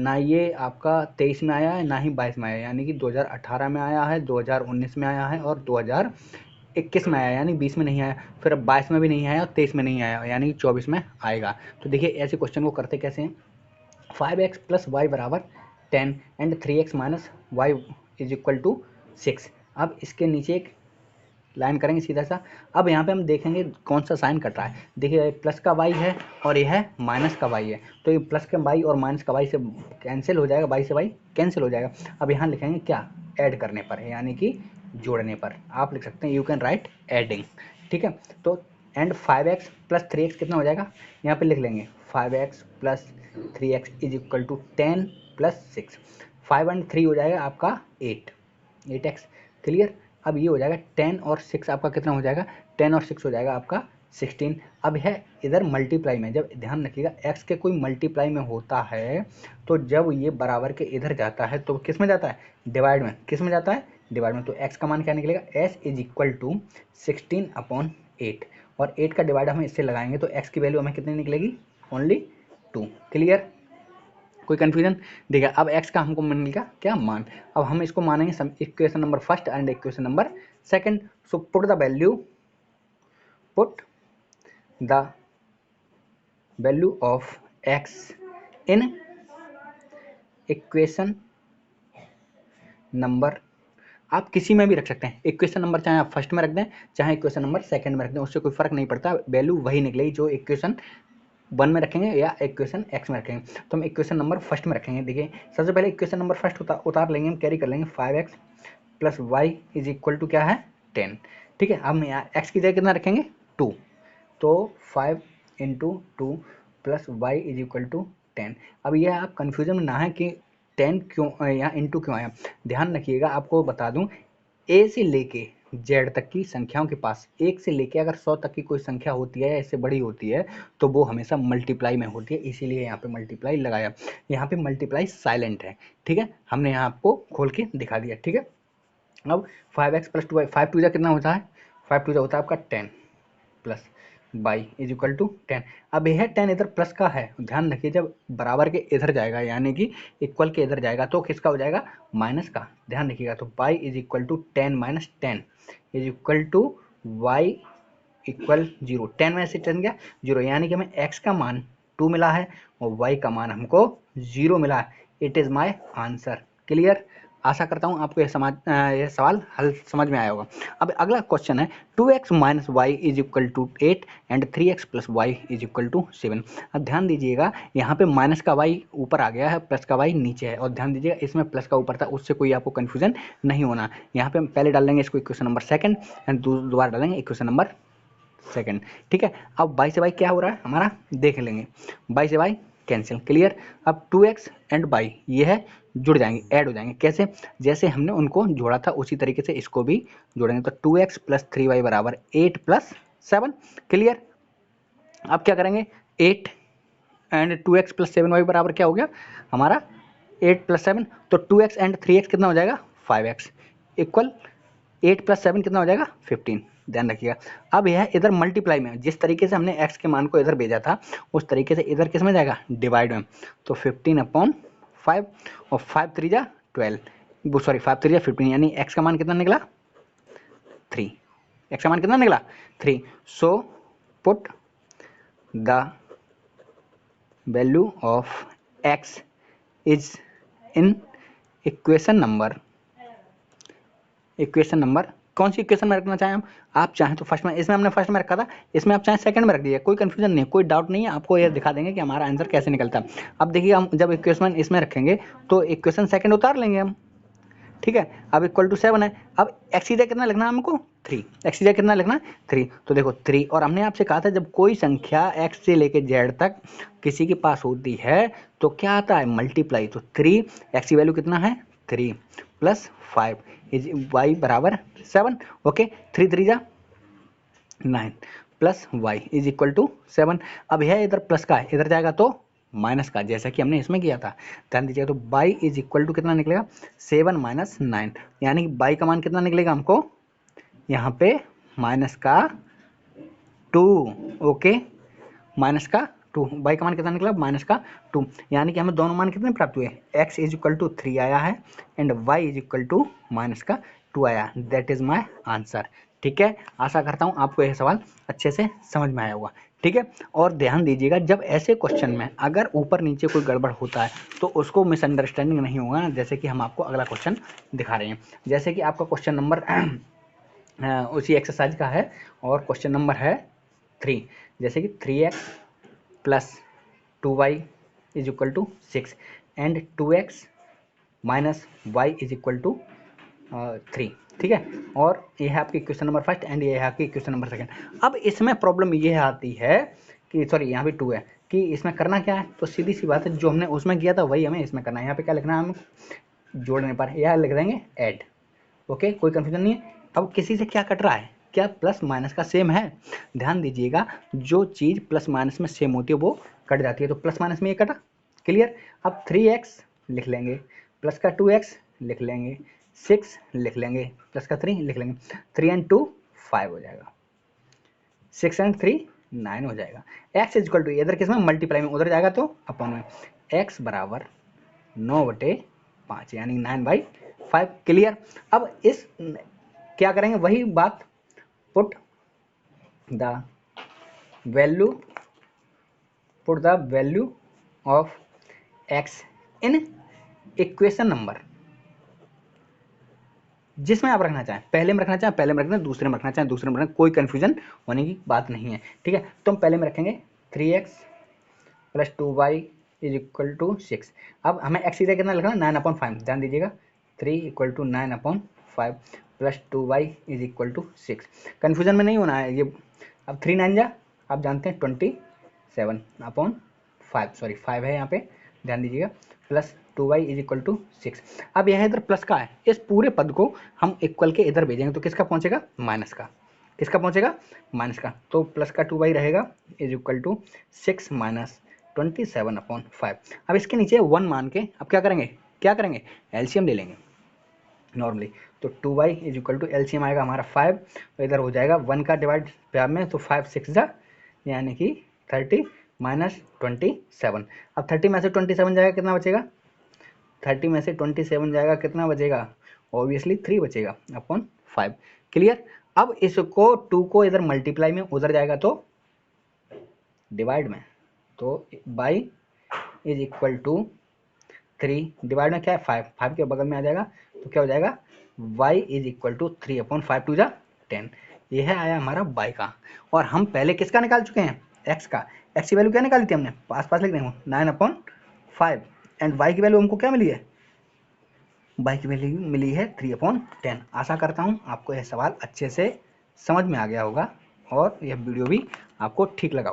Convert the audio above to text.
ना ये आपका 23 में आया है ना ही 22 में आया है, यानी कि 2018 में आया है, 2019 में आया है और 2021 में आया, यानी 20 में नहीं आया, फिर अब 22 में भी नहीं आया और 23 में नहीं आया, यानी 24 में आएगा। तो देखिए ऐसे क्वेश्चन को करते कैसे हैं, 5x प्लस वाई बराबर 10 and 3x minus y is equal to 6। अब इसके नीचे एक लाइन करेंगे सीधा सा। अब यहाँ पे हम देखेंगे कौन सा साइन कट रहा है। देखिए प्लस का वाई है और यह है माइनस का वाई है, तो ये प्लस का वाई और माइनस का वाई से कैंसिल हो जाएगा, वाई से वाई कैंसिल हो जाएगा। अब यहाँ लिखेंगे क्या, ऐड करने पर, यानी कि जोड़ने पर। आप लिख सकते हैं यू कैन राइट एडिंग, ठीक है। तो एंड 5x प्लस 3x कितना हो जाएगा, यहाँ पे लिख लेंगे 5x plus 3x is equal to 10 plus 6। 5 and 3 हो जाएगा आपका 8x, क्लियर। अब ये हो जाएगा 10 और 6 आपका कितना हो जाएगा, 10 और 6 हो जाएगा आपका 16। अब है इधर मल्टीप्लाई में, जब ध्यान रखिएगा x के कोई मल्टीप्लाई में होता है तो जब ये बराबर के इधर जाता है तो किस में जाता है, डिवाइड में। किस में जाता है, डिवाइड में। तो x का मान क्या निकलेगा, s इज इक्वल टू 16/8 और 8 का डिवाइड हम इससे लगाएंगे तो x की वैल्यू हमें कितनी निकलेगी, ओनली 2, क्लियर। कोई कन्फ्यूजन, देखिए अब x का हमको मिल गया क्या, मान। अब हम इसको मानेंगे equation number first and equation number second. So put the value of x in equation number, आप किसी में भी रख सकते हैं इक्वेशन नंबर, चाहे आप फर्स्ट में रख दें चाहे इक्वेशन नंबर सेकंड में रख दें, उससे कोई फर्क नहीं पड़ता, वैल्यू वही निकलेगी जो इक्वेशन 1 में रखेंगे या इक्वेशन x में रखेंगे। तो हम इक्वेशन नंबर फर्स्ट में रखेंगे। देखिए सबसे पहले इक्वेशन नंबर फर्स्ट उतार लेंगे, हम कैरी कर लेंगे 5x plus y is equal to क्या है, 10, ठीक है। हम यहाँ x की जगह कितना रखेंगे, 2, तो 5 into 2 plus y is equal to 10। अब ये आप कन्फ्यूजन में ना है कि 10 क्यों यहाँ इंटू क्यों आया। ध्यान रखिएगा, आपको बता दूँ a से लेके z तक की संख्याओं के पास 1 से लेके अगर 100 तक की कोई संख्या होती है या इससे बड़ी होती है तो वो हमेशा मल्टीप्लाई में होती है, इसीलिए यहाँ पे मल्टीप्लाई लगाया। यहाँ पे मल्टीप्लाई साइलेंट है, ठीक है, हमने यहाँ आपको खोल के दिखा दिया, ठीक है। अब 5x प्लस 2y, 5 टू जा कितना होता है, 5 टू जा होता है आपका 10 plus y is equal to 10। अब यह 10 इधर प्लस का है, ध्यान रखिए जब बराबर के इधर जाएगा यानी कि इक्वल के इधर जाएगा तो किसका हो जाएगा, माइनस का, ध्यान रखिएगा। तो y is equal to 10 minus 10 is equal to y equal 0। 10 में से 10 गया 0, यानी कि हमें x का मान 2 मिला है और y का मान हमको 0 मिला है। It is my answer, clear. आशा करता हूँ आपको यह सवाल हल समझ में आया होगा। अब अगला क्वेश्चन है 2x minus y is equal to 8 and 3x plus y is equal to 7। अब ध्यान दीजिएगा यहाँ पे माइनस का वाई ऊपर आ गया है, प्लस का वाई नीचे है, और ध्यान दीजिएगा इसमें प्लस का ऊपर था, उससे कोई आपको कन्फ्यूजन नहीं होना। यहाँ पे हम पहले डाल लेंगे इसको इक्वेशन नंबर सेकंड एंड दोबारा डालेंगे इक्वेशन नंबर सेकंड, ठीक है। अब बाई से बाई क्या हो रहा है हमारा, देख लेंगे, बाई से बाई कैंसिल, क्लियर। अब 2x एंड बाई ये है जुड़ जाएंगे, ऐड हो जाएंगे, कैसे, जैसे हमने उनको जोड़ा था उसी तरीके से इसको भी जोड़ेंगे। तो 2x प्लस 3y बराबर 8 प्लस 7, क्लियर। अब क्या करेंगे, 8 एंड 2x प्लस 7y बराबर क्या हो गया हमारा 8 प्लस 7, तो 2x एंड 3x कितना हो जाएगा 5x इक्वल 8 प्लस 7 कितना हो जाएगा 15, ध्यान रखिएगा। अब यह इधर मल्टीप्लाई में, जिस तरीके से हमने x के मान को इधर भेजा था उस तरीके से इधर किस में जाएगा, डिवाइड में। तो 15/5 और 5 3 जा 12, सॉरी 5 3 जा 15, यानी x का मान कितना निकला 3, x का मान कितना निकला 3। So put the value of x is in equation number कौन सी इक्वेशन में रखना चाहें आप चाहें तो फर्स्ट में, इसमें हमने फर्स्ट में रखा था, इसमें आप चाहें सेकंड में रख दीजिए, कोई कंफ्यूजन नहीं है, कोई डाउट नहीं है, आपको ये दिखा देंगे कि हमारा आंसर कैसे निकलता है। अब देखिए हम जब इक्वेशन इसमें रखेंगे तो इक्वेशन सेकंड उतार लेंगे हम, ठीक है। अब इक्वल टू 7 है, अब एक्स की जगह कितना लिखना है हमको 3, एक्स की जगह कितना लिखना है 3, तो देखो 3, और हमने आपसे कहा था जब कोई संख्या x से लेके z तक किसी के पास होती है तो क्या आता है मल्टीप्लाई। तो 3 x की वैल्यू कितना है 3 प्लस 5 इज y बराबर 7, ओके। 3 3 जा 9 plus y is equal to 7। अब यह इधर प्लस का है, इधर जाएगा तो माइनस का, जैसा कि हमने इसमें किया था, ध्यान दीजिएगा। तो बाई इज इक्वल टू कितना निकलेगा 7 माइनस 9, यानी कि बाई का मान कितना निकलेगा हमको यहाँ पे माइनस का 2, ओके, माइनस का 2, y का मान कितना निकला -2, यानी कि हमें दोनों मान कितने प्राप्त हुए, x इज इक्वल टू 3 आया है and y is equal to -2 आया। That is my answer. ठीक है, आशा करता हूँ आपको यह सवाल अच्छे से समझ में आया होगा। ठीक है, और ध्यान दीजिएगा जब ऐसे क्वेश्चन में अगर ऊपर नीचे कोई गड़बड़ होता है तो उसको मिसअंडरस्टैंडिंग नहीं होगा ना, जैसे कि हम आपको अगला क्वेश्चन दिखा रहे हैं। जैसे कि आपका क्वेश्चन नंबर उसी एक्सरसाइज का है और क्वेश्चन नंबर है 3, जैसे कि 3x plus 2y is equal to 6 and 2x minus y is equal to 3। ठीक है, और ये है आपकी क्वेश्चन नंबर फर्स्ट एंड ये है आपकी क्वेश्चन नंबर सेकंड। अब इसमें प्रॉब्लम ये आती है कि सॉरी यहाँ पे 2 है कि इसमें करना क्या है, तो सीधी सी बात है जो हमने उसमें किया था वही हमें इसमें करना है। यहाँ पे क्या लिखना है, हम जोड़ने पर या लिख देंगे ऐड। ओके, कोई कंफ्यूजन नहीं है। अब किसी से क्या कट रहा है, क्या प्लस माइनस का सेम है, ध्यान दीजिएगा जो चीज़ प्लस माइनस में सेम होती है वो कट जाती है, तो प्लस माइनस में ये कटा, क्लियर। अब 3x लिख लेंगे, प्लस का 2x लिख लेंगे, 6 लिख लेंगे, प्लस का 3 लिख लेंगे, 3 एंड 2 5 हो जाएगा, 6 एंड 3 9 हो जाएगा। x इज इक्वल टू इधर किस में मल्टीप्लाई में उधर जाएगा तो अपॉन में, x बराबर 9/5 यानी 9/5, क्लियर। अब इस क्या करेंगे, वही बात, put the value of x in equation number जिसमें आप रखना चाहें, पहले में रखना चाहें पहले में रखना, दूसरे में रखना चाहें दूसरे में रखना, कोई कन्फ्यूजन होने की बात नहीं है। ठीक है, तो हम पहले में रखेंगे 3x plus 2y is equal to 6। अब हमें x इधर कितना लिखना है, 9/5, ध्यान दीजिएगा 3 equal to 9/5 plus 2y is equal to 6। Confusion में नहीं होना है ये। अब 3 9 जा, आप जानते हैं 27/5, सॉरी 5 है यहाँ पे, ध्यान दीजिएगा, plus 2y is equal to 6। अब यह इधर प्लस का है, इस पूरे पद को हम इक्वल के इधर भेजेंगे तो किसका पहुंचेगा, माइनस का, किसका पहुंचेगा, माइनस का, तो प्लस का 2y रहेगा इज इक्वल टू 6 माइनस 27/5। अब इसके नीचे 1 मान के अब क्या करेंगे एलसीएम ले लेंगे नॉर्मली, तो 2y is equal to LCM आएगा हमारा 5, तो इधर हो जाएगा 1 का डिवाइड प्यार में, तो 5 6 जा यानी कि 30 माइनस 27। अब 30 में से 27 जाएगा कितना बचेगा, 30 में से 27 जाएगा कितना बचेगा, ऑब्वियसली 3 बचेगा अपॉन 5, क्लियर। अब इसको 2 को इधर मल्टीप्लाई में उधर जाएगा तो डिवाइड में, तो y is equal to 3, divide में क्या है 5 के बगल में आ जाएगा, तो क्या हो जाएगा y इज इक्वल टू 3/5 2 जा 10। ये है आया हमारा y का, और हम पहले किसका निकाल चुके हैं, x का। x की वैल्यू क्या निकाली थी हमने, पास लिख देंगे 9/5 एंड y की वैल्यू हमको क्या मिली है, y की वैल्यू मिली है 3/10। आशा करता हूँ आपको यह सवाल अच्छे से समझ में आ गया होगा और यह वीडियो भी आपको ठीक लगा।